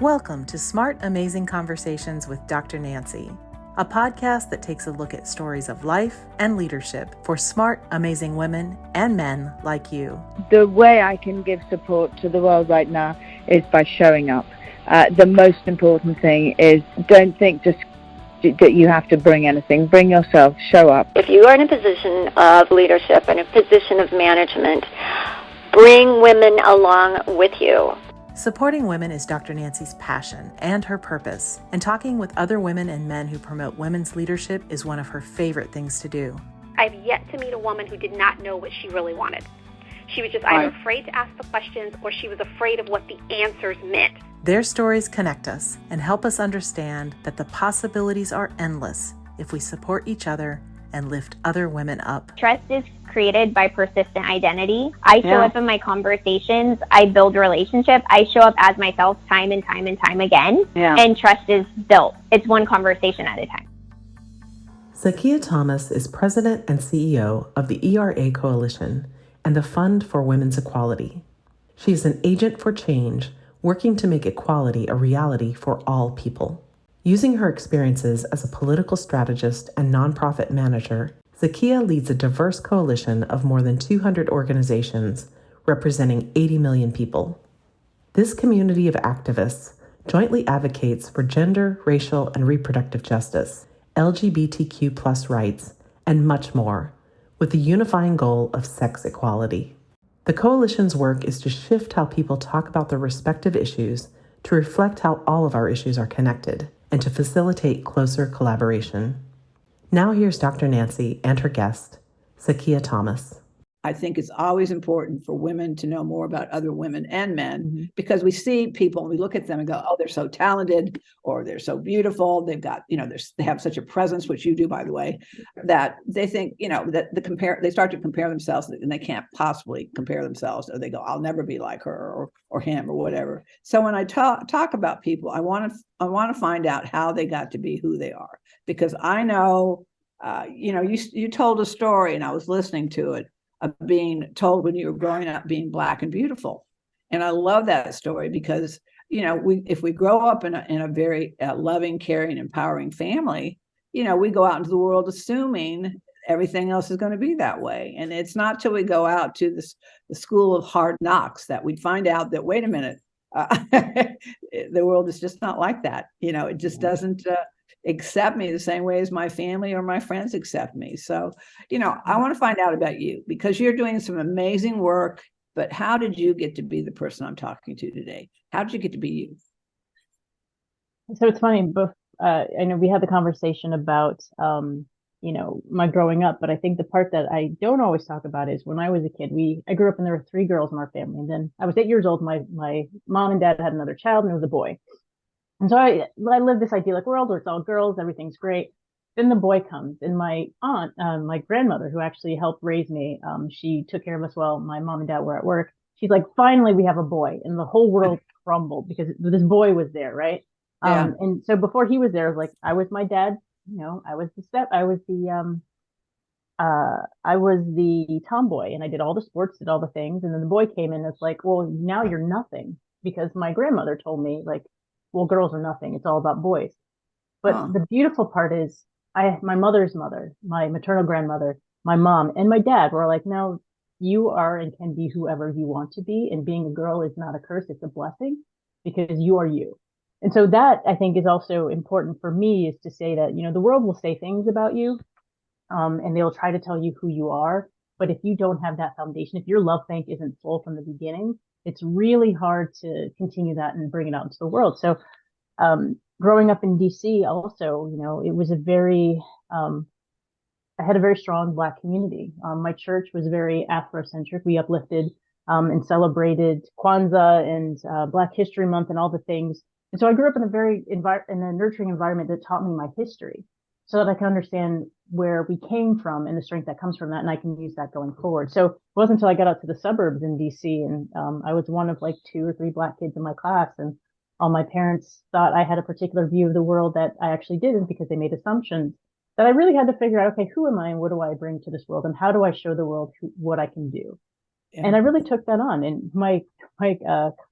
Welcome to Smart, Amazing Conversations with Dr. Nancy, a podcast that takes a look at stories of life and leadership for smart, amazing women and men like you. The way I can give support to the world right now is by showing up. The most important thing is don't think just that you have to bring anything. Bring yourself, show up. If you are in a position of leadership and a position of management, bring women along with you. Supporting women is Dr. Nancy's passion and her purpose, and talking with other women and men who promote women's leadership is one of her favorite things to do. I've yet to meet a woman who did not know what she really wanted. She was just either afraid to ask the questions or she was afraid of what the answers meant. Their stories connect us and help us understand that the possibilities are endless if we support each other and lift other women up. Trust is created by persistent identity. I show up in my conversations. I build relationships. I show up as myself time and time and time again. And trust is built. It's one conversation at a time. Zakiya Thomas is president and CEO of the ERA Coalition and the Fund for Women's Equality. She is an agent for change, working to make equality a reality for all people. Using her experiences as a political strategist and nonprofit manager, Zakiya leads a diverse coalition of more than 200 organizations representing 80 million people. This community of activists jointly advocates for gender, racial, and reproductive justice, LGBTQ+ rights, and much more, with the unifying goal of sex equality. The coalition's work is to shift how people talk about their respective issues to reflect how all of our issues are connected, and to facilitate closer collaboration. Now here's Dr. Nancy and her guest, Zakiya Thomas. I think it's always important for women to know more about other women and men because we see people and we look at them and go, oh, they're so talented or they're so beautiful. They've got, they have such a presence, which you do, by the way, that they think, that they start to compare themselves and they can't possibly compare themselves, or they go, I'll never be like her or him or whatever. So when I talk about people, I want to find out how they got to be who they are, because I know, you told a story and I was listening to it, of being told when you were growing up being Black and beautiful. And I love that story because, if we grow up in a very loving, caring, empowering family, we go out into the world assuming everything else is going to be that way. And it's not till we go out to the school of hard knocks that we find out that, wait a minute, the world is just not like that. It just doesn't accept me the same way as my family or my friends accept me. So, I want to find out about you because you're doing some amazing work, but how did you get to be the person I'm talking to today? How did you get to be you? So it's funny, I know we had the conversation about, my growing up, but I think the part that I don't always talk about is when I was a kid, I grew up and there were 3 girls in our family. And then I was 8 years old. My mom and dad had another child and it was a boy. And so I lived this idyllic world where it's all girls, everything's great. Then the boy comes, and my aunt, my grandmother, who actually helped raise me, she took care of us while my mom and dad were at work. She's like, finally, we have a boy. And the whole world crumbled because this boy was there, right? And so before he was there, I was my dad, I was the tomboy, and I did all the sports, did all the things. And then the boy came in, and it's like, well, now you're nothing, because my grandmother told me, well, girls are nothing. It's all about boys. But the beautiful part is my mother's mother, my maternal grandmother, my mom, and my dad were like, no, you are and can be whoever you want to be. And being a girl is not a curse. It's a blessing because you are you. And so that, I think, is also important for me, is to say that, the world will say things about you and they'll try to tell you who you are. But if you don't have that foundation, if your love bank isn't full from the beginning, it's really hard to continue that and bring it out into the world. So growing up in DC also, it was I had a very strong Black community. My church was very Afrocentric. We uplifted and celebrated Kwanzaa and Black History Month and all the things. And so I grew up in a nurturing environment that taught me my history so that I can understand where we came from and the strength that comes from that. And I can use that going forward. So it wasn't until I got out to the suburbs in DC and I was one of 2 or 3 Black kids in my class. And all my parents thought I had a particular view of the world that I actually didn't, because they made assumptions that I really had to figure out, okay, who am I and what do I bring to this world? And how do I show the world what I can do? Yeah. And I really took that on. And my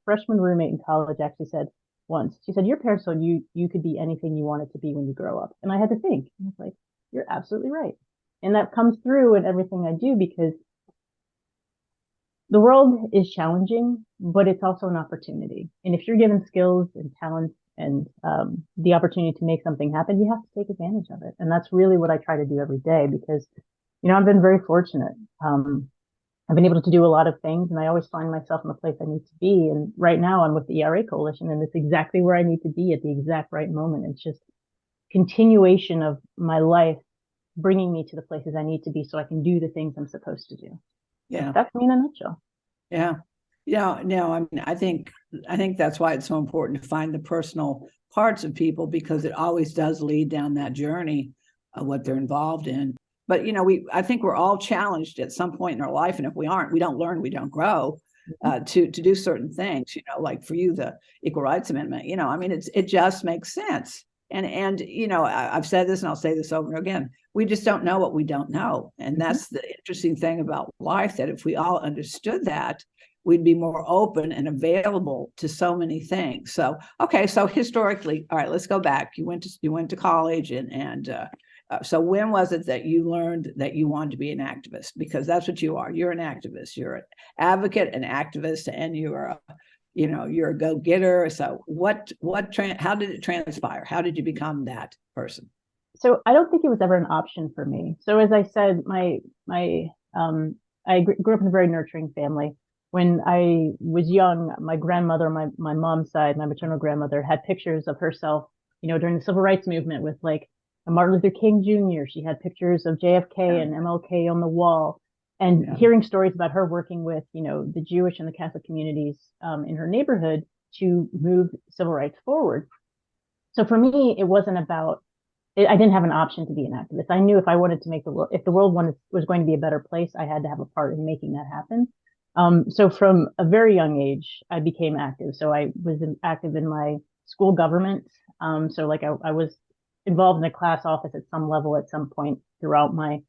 freshman roommate in college actually said, once. She said, your parents told you could be anything you wanted to be when you grow up. And I had to think. I was like, you're absolutely right. And that comes through in everything I do, because the world is challenging, but it's also an opportunity. And if you're given skills and talents and the opportunity to make something happen, you have to take advantage of it. And that's really what I try to do every day, because, I've been very fortunate. I've been able to do a lot of things, and I always find myself in the place I need to be. And right now I'm with the ERA Coalition, and it's exactly where I need to be at the exact right moment. It's just continuation of my life bringing me to the places I need to be so I can do the things I'm supposed to do. Yeah. That's me in a nutshell. Yeah. No, I mean, I think that's why it's so important to find the personal parts of people, because it always does lead down that journey of what they're involved in. But, I think we're all challenged at some point in our life. And if we aren't, we don't learn, we don't grow to do certain things, like for you, the Equal Rights Amendment, I mean, it just makes sense. And I've said this and I'll say this over and again. We just don't know what we don't know. And that's the interesting thing about life, that if we all understood that, we'd be more open and available to so many things. So, okay. So historically, all right, let's go back. You went to college so when was it that you learned that you wanted to be an activist? Because that's what you are. You're an activist. You're an advocate, an activist, and you're a go-getter. So how did it transpire? How did you become that person? So I don't think it was ever an option for me. So as I said, I grew up in a very nurturing family. When I was young, my grandmother, my mom's side, my maternal grandmother, had pictures of herself, during the civil rights movement with like Martin Luther King Jr. She had pictures of JFK and MLK on the wall, and hearing stories about her working with, the Jewish and the Catholic communities in her neighborhood to move civil rights forward. So for me, it wasn't about, I didn't have an option to be an activist. I knew if I wanted to make the world, if the world was going to be a better place, I had to have a part in making that happen. So from a very young age, I became active. So I was active in my school government. So like I was involved in a class office at some level at some point throughout my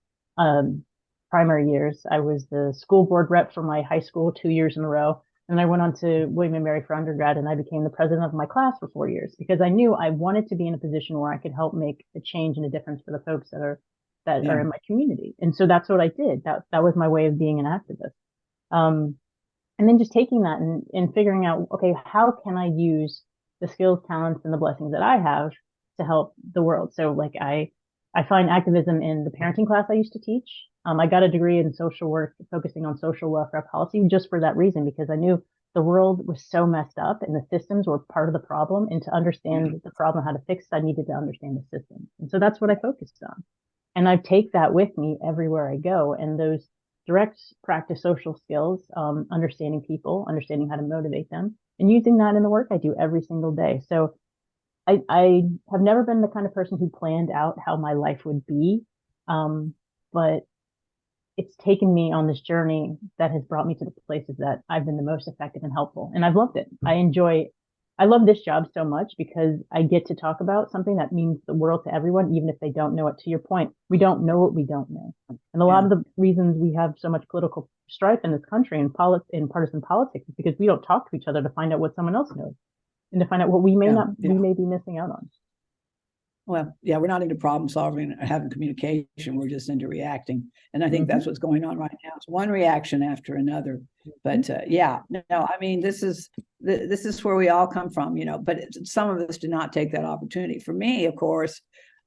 primary years. I was the school board rep for my high school 2 years in a row. And I went on to William & Mary for undergrad, and I became the president of my class for 4 years, because I knew I wanted to be in a position where I could help make a change and a difference for the folks that are in my community. And so that's what I did. That was my way of being an activist. And then just taking that and figuring out, okay, how can I use the skills, talents, and the blessings that I have to help the world? So like I find activism in the parenting class I used to teach. I got a degree in social work, focusing on social welfare policy, just for that reason, because I knew the world was so messed up and the systems were part of the problem. And to understand the problem, how to fix it, I needed to understand the systems. And so that's what I focused on. And I take that with me everywhere I go. And those direct practice social skills, understanding people, understanding how to motivate them, and using that in the work I do every single day. So I have never been the kind of person who planned out how my life would be. But it's taken me on this journey that has brought me to the places that I've been the most effective and helpful. And I've loved it. I love this job so much because I get to talk about something that means the world to everyone, even if they don't know it. To your point, we don't know what we don't know. And a lot of the reasons we have so much political strife in this country and in partisan politics is because we don't talk to each other to find out what someone else knows and to find out what we may we may be missing out on. Well, yeah, we're not into problem solving or having communication. We're just into reacting. And I think that's what's going on right now. It's one reaction after another. But I mean, this is where we all come from, but some of us do not take that opportunity. For me, of course,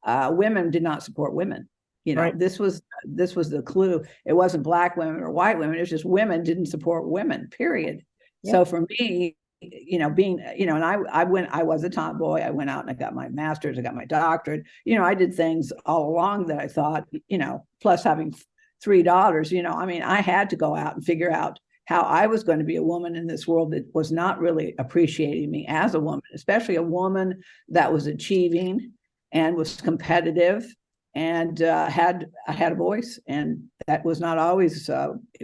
women did not support women. This was the clue. It wasn't Black women or white women. It was just women didn't support women, period. Yeah. So for me, being, and I was a tomboy. I went out and I got my master's, I got my doctorate. I did things all along that I thought, plus having 3 daughters, I mean, I had to go out and figure out how I was going to be a woman in this world that was not really appreciating me as a woman, especially a woman that was achieving and was competitive and had a voice, and that was not always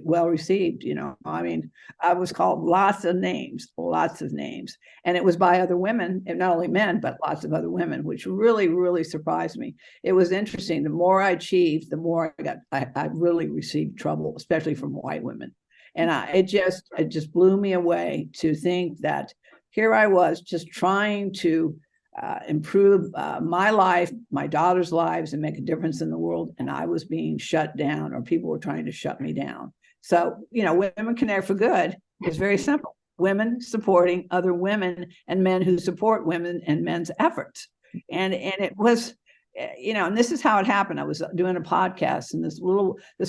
well received. I mean, I was called lots of names, and it was by other women, and not only men, but lots of other women, which really, really surprised me. It was interesting. The more I achieved, the more I really received trouble, especially from white women, and it just blew me away to think that here I was just trying to improve my life, my daughter's lives, and make a difference in the world. And I was being shut down, or people were trying to shut me down. So, Women Connect for Good is very simple. Women supporting other women and men who support women and men's efforts. And it was, and this is how it happened. I was doing a podcast, and this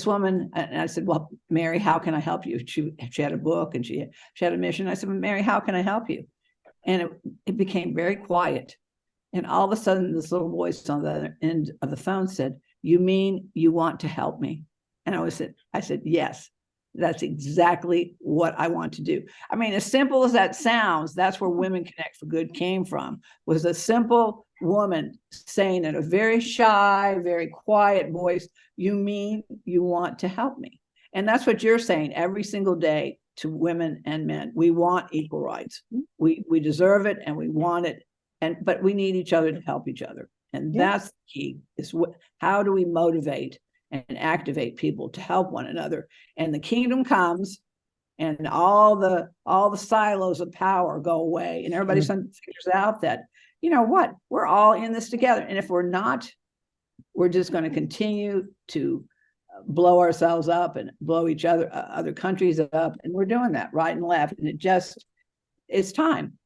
woman, and I said, well, Mary, how can I help you? She had a book, and she had a mission. I said, well, Mary, how can I help you? And it became very quiet. And all of a sudden, this little voice on the other end of the phone said, you mean you want to help me? And I said, yes, that's exactly what I want to do. I mean, as simple as that sounds, that's where Women Connect for Good came from, was a simple woman saying in a very shy, very quiet voice, you mean you want to help me? And that's what you're saying every single day to women and men. We want equal rights. We deserve it, and we want it. But we need each other to help each other. And that's the key, is how do we motivate and activate people to help one another? And the kingdom comes, and all the silos of power go away, and everybody figures out that, we're all in this together. And if we're not, we're just going to continue to blow ourselves up and blow each other countries up. And we're doing that right and left. And it's time.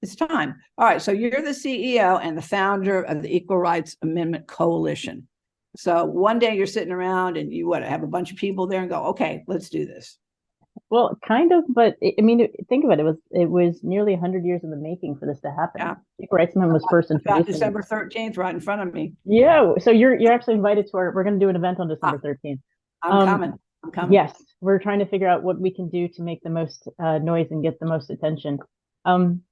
All right. So you're the CEO and the founder of the Equal Rights Amendment Coalition. So one day you're sitting around and you have a bunch of people there and go, okay, let's do this. Well, kind of, but I mean, think of it. It was nearly 100 years in the making for this to happen. Yeah. Equal Rights Amendment was first introduced. December 13th, right in front of me. Yeah. So you're actually invited to we're going to do an event on December 13th. I'm coming. Yes. We're trying to figure out what we can do to make the most noise and get the most attention. And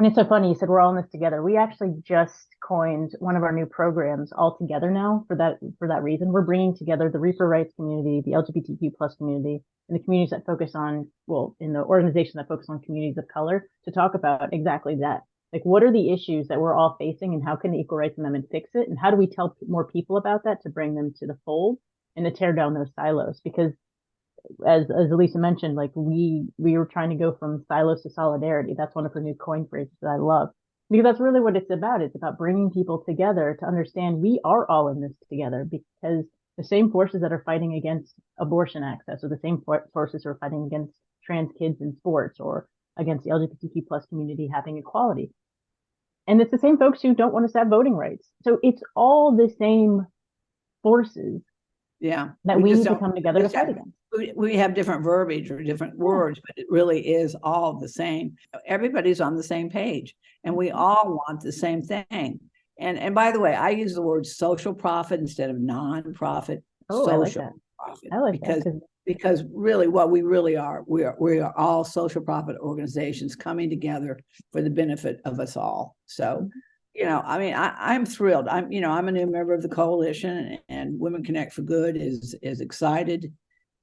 it's so funny. You said we're all in this together. We actually just coined one of our new programs all together now for that reason. We're bringing together the repro rights community, the LGBTQ plus community, and the communities that focus on, in the organization that focus on communities of color, to talk about exactly that. Like, what are the issues that we're all facing, and how can the Equal Rights Amendment fix it? And how do we tell more people about that to bring them to the fold and to tear down those silos? Because as Elisa mentioned, like we were trying to go from silos to solidarity. That's one of her new coin phrases that I love, because that's really what it's about. It's about bringing people together to understand we are all in this together, because the same forces that are fighting against abortion access are the same forces who are fighting against trans kids in sports, or against the LGBTQ plus community having equality. And it's the same folks who don't want us to have voting rights. So it's all the same forces that we need to come together to fight against. We have different verbiage or different words, but it really is all the same. Everybody's on the same page, and we all want the same thing. And by the way, I use the word social profit instead of non-profit. Social profit. I like because really what we really are, we are all social profit organizations coming together for the benefit of us all. So, I mean, I'm thrilled. I'm a new member of the coalition, and Women Connect for Good is excited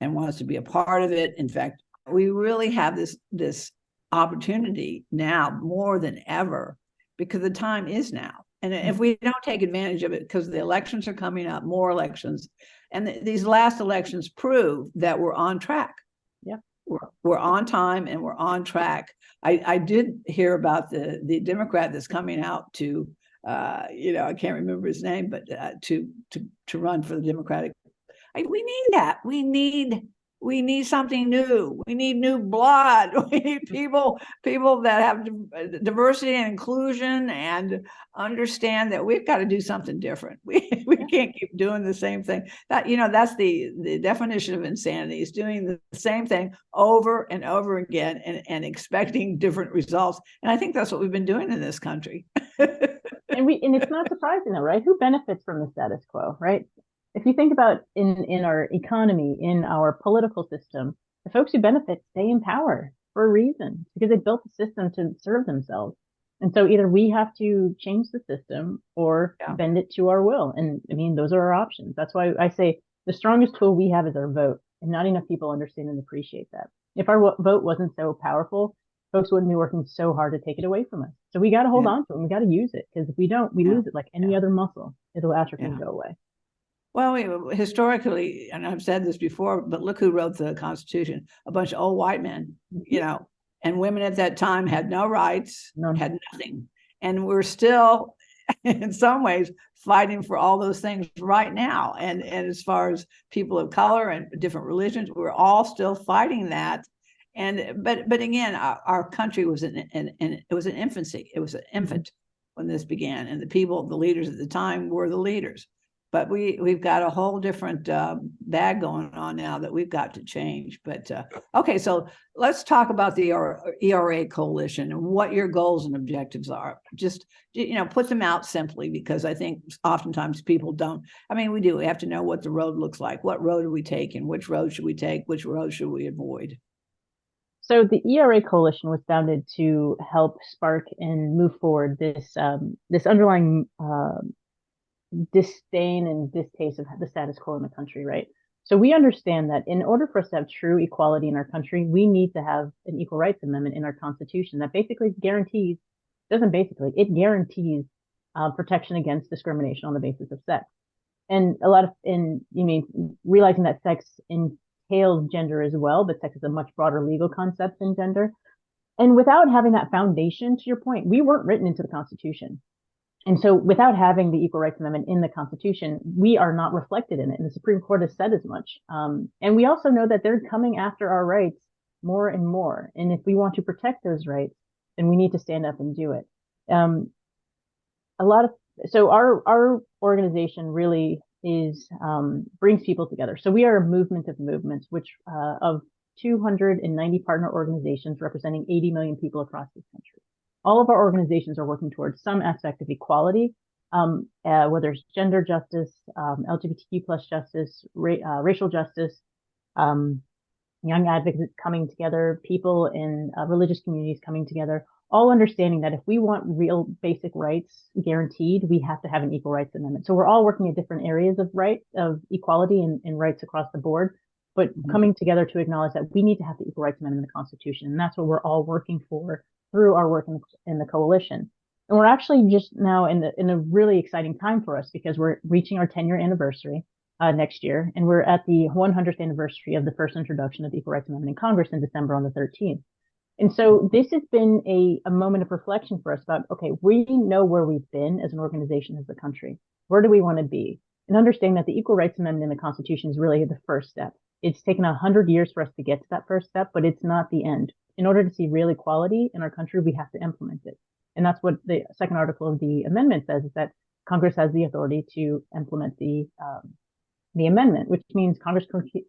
and wants to be a part of it. In fact, we really have this opportunity now more than ever, because the time is now. And if we don't take advantage of it, because the elections are coming up, more elections, and these last elections prove that we're on track. Yeah, we're on time and we're on track. I did hear about the Democrat that's coming out to, I can't remember his name, but to run for the Democratic. We need that. We need something new. We need new blood. We need people that have diversity and inclusion and understand that we've got to do something different. We can't keep doing the same thing. That's the definition of insanity, is doing the same thing over and over again and expecting different results. And I think that's what we've been doing in this country. And it's not surprising though, right? Who benefits from the status quo, right? If you think about in our economy, in our political system, the folks who benefit stay in power for a reason, because they built the system to serve themselves. And so either we have to change the system or bend it to our will. And I mean, those are our options. That's why I say the strongest tool we have is our vote, and not enough people understand and appreciate that. If our vote wasn't so powerful, folks wouldn't be working so hard to take it away from us. So we got to hold on to it, and we got to use it, because if we don't, we lose it like any other muscle. It'll atrophy and go away. Well, historically, and I've said this before, but look who wrote the Constitution: a bunch of old white men, And women at that time had no rights, None. had nothing. And we're still, in some ways, fighting for all those things right now. And as far as people of color and different religions, we're all still fighting that. But again, our country was it was an infancy. It was an infant when this began, and the leaders at the time were the leaders. But we've got a whole different bag going on now that we've got to change. But okay, so let's talk about the ERA Coalition and what your goals and objectives are. Just put them out simply, because I think oftentimes people don't. I mean, we do. We have to know what the road looks like. What road are we taking? Which road should we take? Which road should we avoid? So the ERA Coalition was founded to help spark and move forward this underlying disdain and distaste of the status quo in the country, right? So we understand that in order for us to have true equality in our country, we need to have an Equal Rights Amendment in our Constitution that it guarantees protection against discrimination on the basis of sex. And realizing that sex entails gender as well, but sex is a much broader legal concept than gender. And without having that foundation, to your point, we weren't written into the Constitution. And so without having the Equal Rights Amendment in the Constitution, we are not reflected in it. And the Supreme Court has said as much. And we also know that they're coming after our rights more and more. And if we want to protect those rights, then we need to stand up and do it. So our organization really brings people together. So we are a movement of movements, which of 290 partner organizations representing 80 million people across this country. All of our organizations are working towards some aspect of equality, whether it's gender justice, LGBTQ plus justice, racial justice, young advocates coming together, people in religious communities coming together, all understanding that if we want real basic rights guaranteed, we have to have an Equal Rights Amendment. So we're all working at different areas of equality and rights across the board, but coming together to acknowledge that we need to have the Equal Rights Amendment in the Constitution. And that's what we're all working for through our work in the coalition. And we're actually just now in a really exciting time for us, because we're reaching our 10-year anniversary next year. And we're at the 100th anniversary of the first introduction of the Equal Rights Amendment in Congress in December on the 13th. And so this has been a moment of reflection for us about, okay, we know where we've been as an organization, as a country. Where do we want to be? And understanding that the Equal Rights Amendment in the Constitution is really the first step. It's taken 100 years for us to get to that first step, but it's not the end. In order to see real equality in our country, we have to implement it. And that's what the second article of the amendment says, is that Congress has the authority to implement the amendment, which means Congress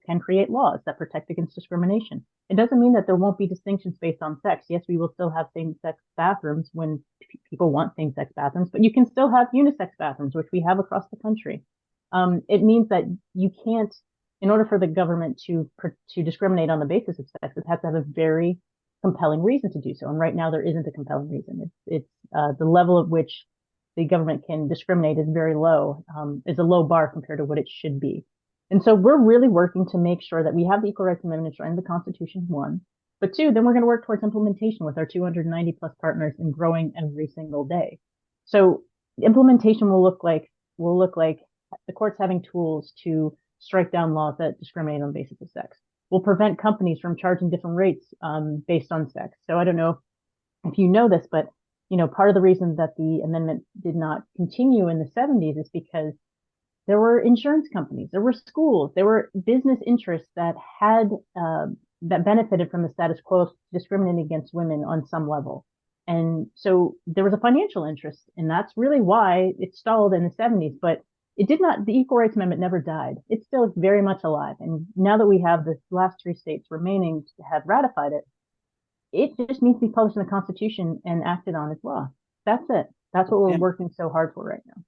can create laws that protect against discrimination. It doesn't mean that there won't be distinctions based on sex. Yes, we will still have same-sex bathrooms when people want same-sex bathrooms, but you can still have unisex bathrooms, which we have across the country. It means that you can't, in order for the government to discriminate on the basis of sex, it has to have a very compelling reason to do so. And right now there isn't a compelling reason. It's the level at which the government can discriminate is very low, is a low bar compared to what it should be. And so we're really working to make sure that we have the Equal Rights Amendment enshrined in the Constitution, one, but two, then we're going to work towards implementation with our 290 plus partners and growing every single day. So implementation will look like the courts having tools to strike down laws that discriminate on the basis of sex. We'll prevent companies from charging different rates based on sex. So I don't know if you know this, but part of the reason that the amendment did not continue in the 70s is because there were insurance companies, there were schools, there were business interests that had that benefited from the status quo discriminating against women on some level. And so there was a financial interest, and that's really why it stalled in the 70s. But it did not, the Equal Rights Amendment never died. It's still very much alive. And now that we have the last 3 states remaining to have ratified it, it just needs to be published in the Constitution and acted on as law. That's it. That's what we're working so hard for right now.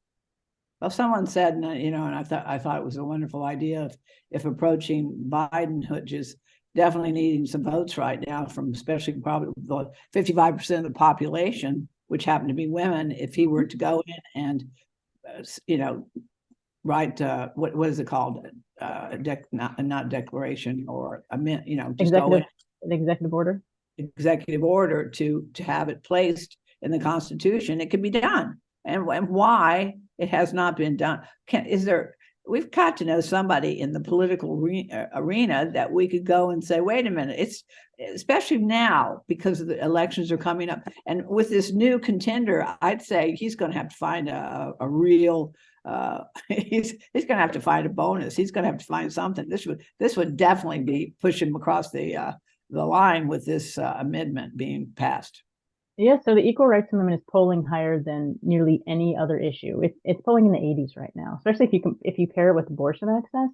Well, someone said, and I thought it was a wonderful idea, if approaching Biden, which is definitely needing some votes right now from especially probably the 55% of the population, which happen to be women, if he were to go in and, write, what is it called? Not declaration or, just go in. An executive order? Executive order to have it placed in the Constitution, it could be done. And why it has not been done. we've got to know somebody in the political arena that we could go and say, wait a minute, it's especially now because the elections are coming up. And with this new contender, I'd say he's going to have to find a real, he's going to have to find a bonus. He's going to have to find something. This would definitely be pushing him across the line with this amendment being passed. Yeah, so the Equal Rights Amendment is polling higher than nearly any other issue. It's polling in the 80s right now, especially if you pair it with abortion access.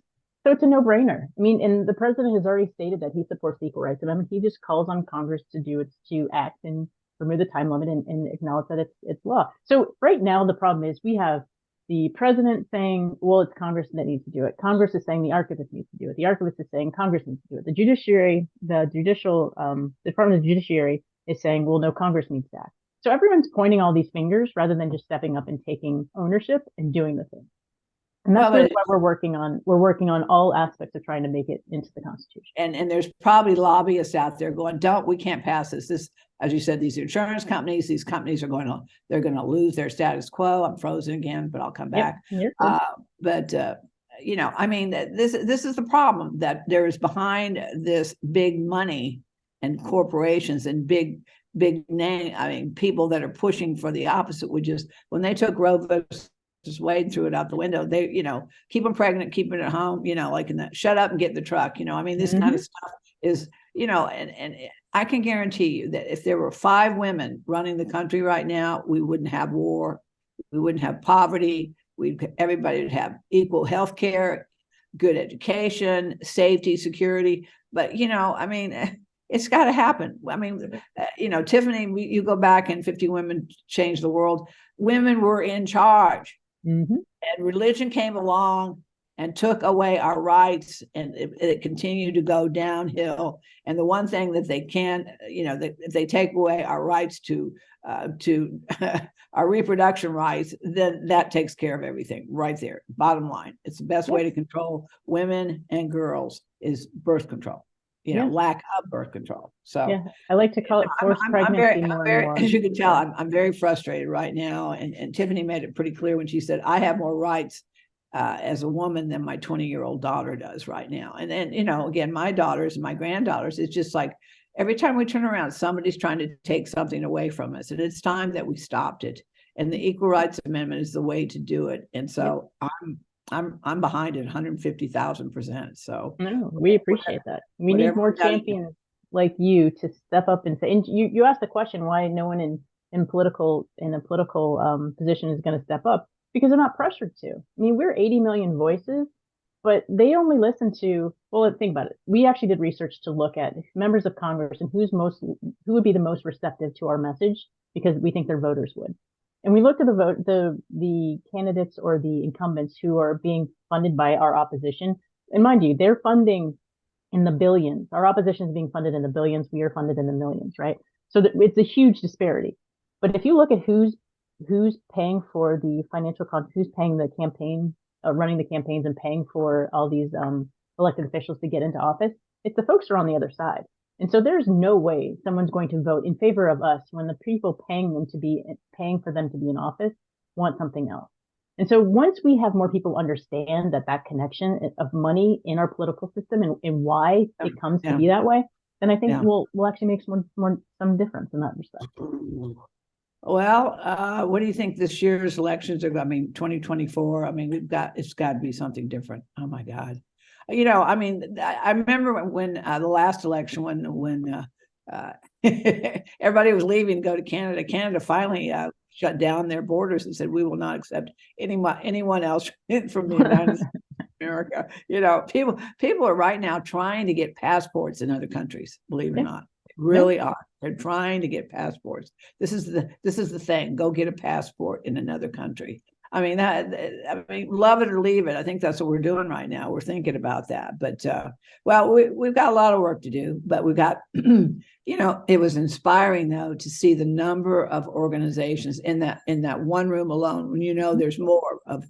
So it's a no-brainer. I mean, and the president has already stated that he supports the Equal Rights Amendment. He just calls on Congress to act and remove the time limit and acknowledge that it's law. So right now the problem is we have the president saying, well, it's Congress that needs to do it. Congress is saying the archivist needs to do it. The archivist is saying Congress needs to do it. The judiciary, the Department of the Judiciary is saying, well, no, Congress needs to act. So everyone's pointing all these fingers rather than just stepping up and taking ownership and doing the thing. And that's why we're working on all aspects of trying to make it into the Constitution. And there's probably lobbyists out there going, we can't pass this. This, as you said, these insurance companies, these companies they're going to lose their status quo. I'm frozen again, but I'll come back. Yep. I mean, this is the problem that there is behind this big money and corporations and big name. I mean, people that are pushing for the opposite would when they took Roe versus Wade, threw it out the window. They, keep them pregnant, keep them at home, like in that, shut up and get in the truck. I mean, this kind of stuff is, and I can guarantee you that if there were 5 women running the country right now, we wouldn't have war, we wouldn't have poverty, everybody would have equal health care, good education, safety, security. But, I mean, it's got to happen. I mean, Tiffany, you go back and 50 Women Changed the World. Women were in charge. Mm-hmm. And religion came along and took away our rights, and it continued to go downhill. And the one thing that they can, if they take away our rights to our reproduction rights, then that takes care of everything right there. Bottom line, it's the best way to control women and girls is birth control. Lack of birth control. So I like to call it forced pregnancy more and more. As you can tell, I'm very frustrated right now. And Tiffany made it pretty clear when she said, I have more rights as a woman than my 20-year-old daughter does right now. And then, again, my daughters and my granddaughters, it's just like every time we turn around, somebody's trying to take something away from us. And it's time that we stopped it. And the Equal Rights Amendment is the way to do it. And so I'm behind it 150,000%. So no, we appreciate that. We need more champions like you to step up and say. And you asked the question why no one in a political position is going to step up, because they're not pressured to. I mean, we're 80 million voices, but they only listen to. Well, think about it. We actually did research to look at members of Congress and who would be the most receptive to our message, because we think their voters would. And we looked at the candidates or the incumbents who are being funded by our opposition. And mind you, they're funding in the billions. Our opposition is being funded in the billions. We are funded in the millions, right? So it's a huge disparity. But if you look at who's paying for the who's paying the campaign, running the campaigns and paying for all these elected officials to get into office, it's the folks who are on the other side. And so there's no way someone's going to vote in favor of us when the people paying for them to be in office want something else. And so once we have more people understand that connection of money in our political system and why it comes to be that way, then I think we'll actually make some difference in that respect. Well, what do you think this year's elections are? I mean, 2024. I mean, it's got to be something different. Oh my God. I mean, I remember when the last election, when everybody was leaving to go to Canada. Canada finally shut down their borders and said, we will not accept anyone else from the United States of America. People are right now trying to get passports in other countries, believe it or not. They really are. They're trying to get passports. This is the thing. Go get a passport in another country. I mean, love it or leave it. I think that's what we're doing right now. We're thinking about that. But, we've got a lot of work to do, but we've got, it was inspiring, though, to see the number of organizations in that one room alone, when there's more of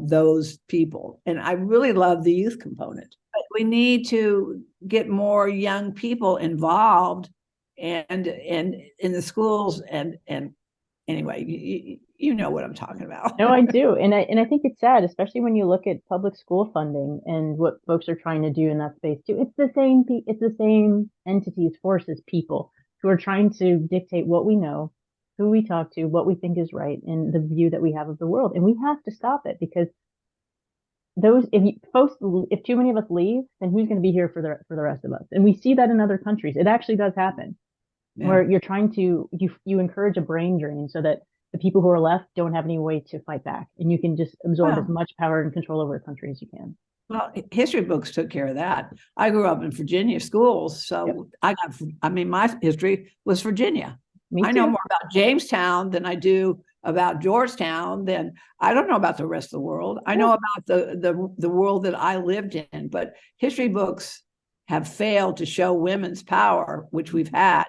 those people. And I really love the youth component. But we need to get more young people involved and in the schools. And anyway, You know what I'm talking about. No, I do. And I think it's sad, especially when you look at public school funding and what folks are trying to do in that space too. It's the same entities, forces, people who are trying to dictate what we know, who we talk to, what we think is right, and the view that we have of the world. And we have to stop it, because if too many of us leave, then who's going to be here for the rest of us? And we see that in other countries. It actually does happen, where you're trying to you encourage a brain drain so that the people who are left don't have any way to fight back, and you can just absorb as much power and control over a country as you can. Well, history books took care of that. I grew up in Virginia schools, so my history was Virginia. I know more about Jamestown than I do about Georgetown. Then I don't know about the rest of the world. I know about the world that I lived in, but history books have failed to show women's power, which we've had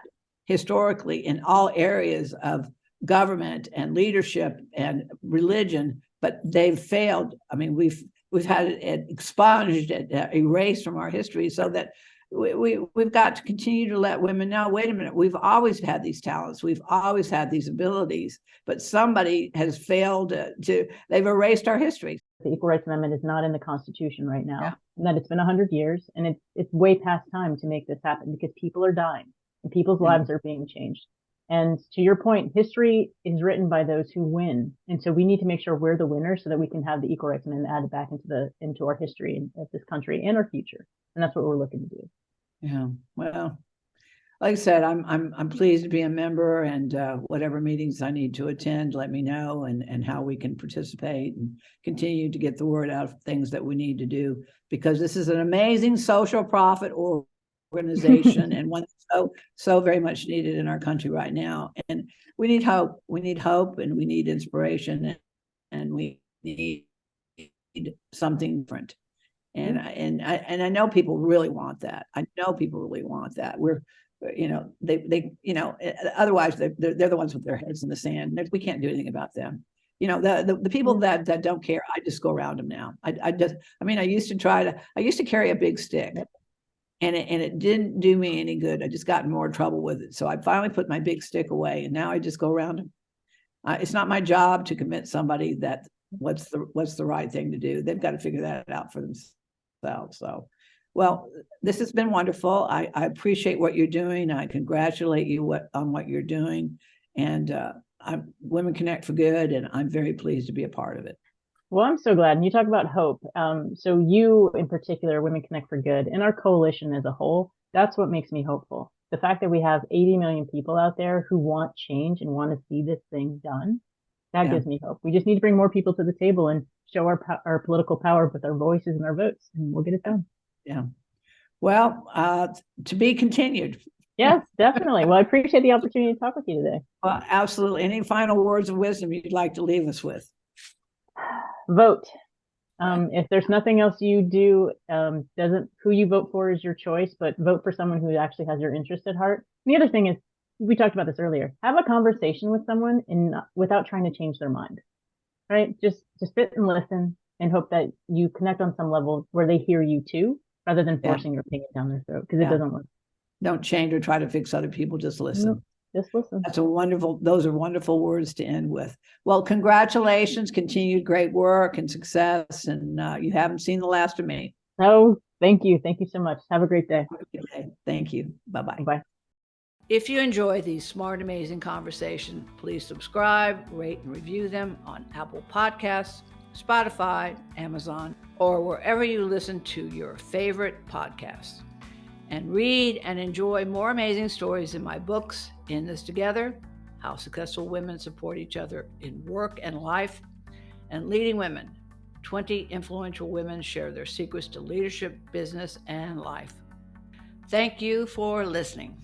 historically in all areas of government and leadership and religion, but they've failed. I mean, we've had it expunged, erased from our history, so that we've got to continue to let women know, wait a minute, we've always had these talents, we've always had these abilities, but somebody has failed they've erased our history. The Equal Rights Amendment is not in the Constitution right now, and that it's been 100 years, and it's way past time to make this happen, because people are dying and people's lives are being changed. And to your point, history is written by those who win. And so we need to make sure we're the winners so that we can have the Equal Rights Amendment added back into our history of this country and our future. And that's what we're looking to do. Yeah. Well, like I said, I'm pleased to be a member, and whatever meetings I need to attend, let me know, and how we can participate and continue to get the word out of things that we need to do, because this is an amazing social profit organization and one so very much needed in our country right now. And we need hope. We need hope, and we need inspiration, and we need something different. And I know people really want that. I know people really want that. Otherwise they're the ones with their heads in the sand. We can't do anything about them. The people that don't care, I just go around them now. I used to carry a big stick, and it didn't do me any good. I just got in more trouble with it. So I finally put my big stick away, and now I just go around them. It's not my job to convince somebody that what's the right thing to do. They've got to figure that out for themselves. So, well, this has been wonderful. I appreciate what you're doing. I congratulate you on what you're doing. And Women Connect for Good, and I'm very pleased to be a part of it. Well, I'm so glad. And you talk about hope. So you in particular, Women Connect for Good, and our coalition as a whole, that's what makes me hopeful. The fact that we have 80 million people out there who want change and want to see this thing done, that gives me hope. We just need to bring more people to the table and show our political power with our voices and our votes, and we'll get it done. Yeah. Well, to be continued. Yes, definitely. Well, I appreciate the opportunity to talk with you today. Well, absolutely. Any final words of wisdom you'd like to leave us with? Vote. If there's nothing else you do, who you vote for is your choice, but vote for someone who actually has your interest at heart. And the other thing is, we talked about this earlier, have a conversation with someone without trying to change their mind, right? Just sit and listen and hope that you connect on some level where they hear you too, rather than forcing your opinion down their throat, because it doesn't work. Don't change or try to fix other people. Just listen. Just listen. Those are wonderful words to end with. Well, congratulations, continued great work and success. And you haven't seen the last of me. Oh, thank you. Thank you so much. Have a great day. Okay. Thank you. Bye-bye. Bye. If you enjoy these smart, amazing conversations, please subscribe, rate, and review them on Apple Podcasts, Spotify, Amazon, or wherever you listen to your favorite podcasts. And read and enjoy more amazing stories in my books, In This Together, How Successful Women Support Each Other in Work and Life, and Leading Women, 20 Influential Women Share Their Secrets to Leadership, Business, and Life. Thank you for listening.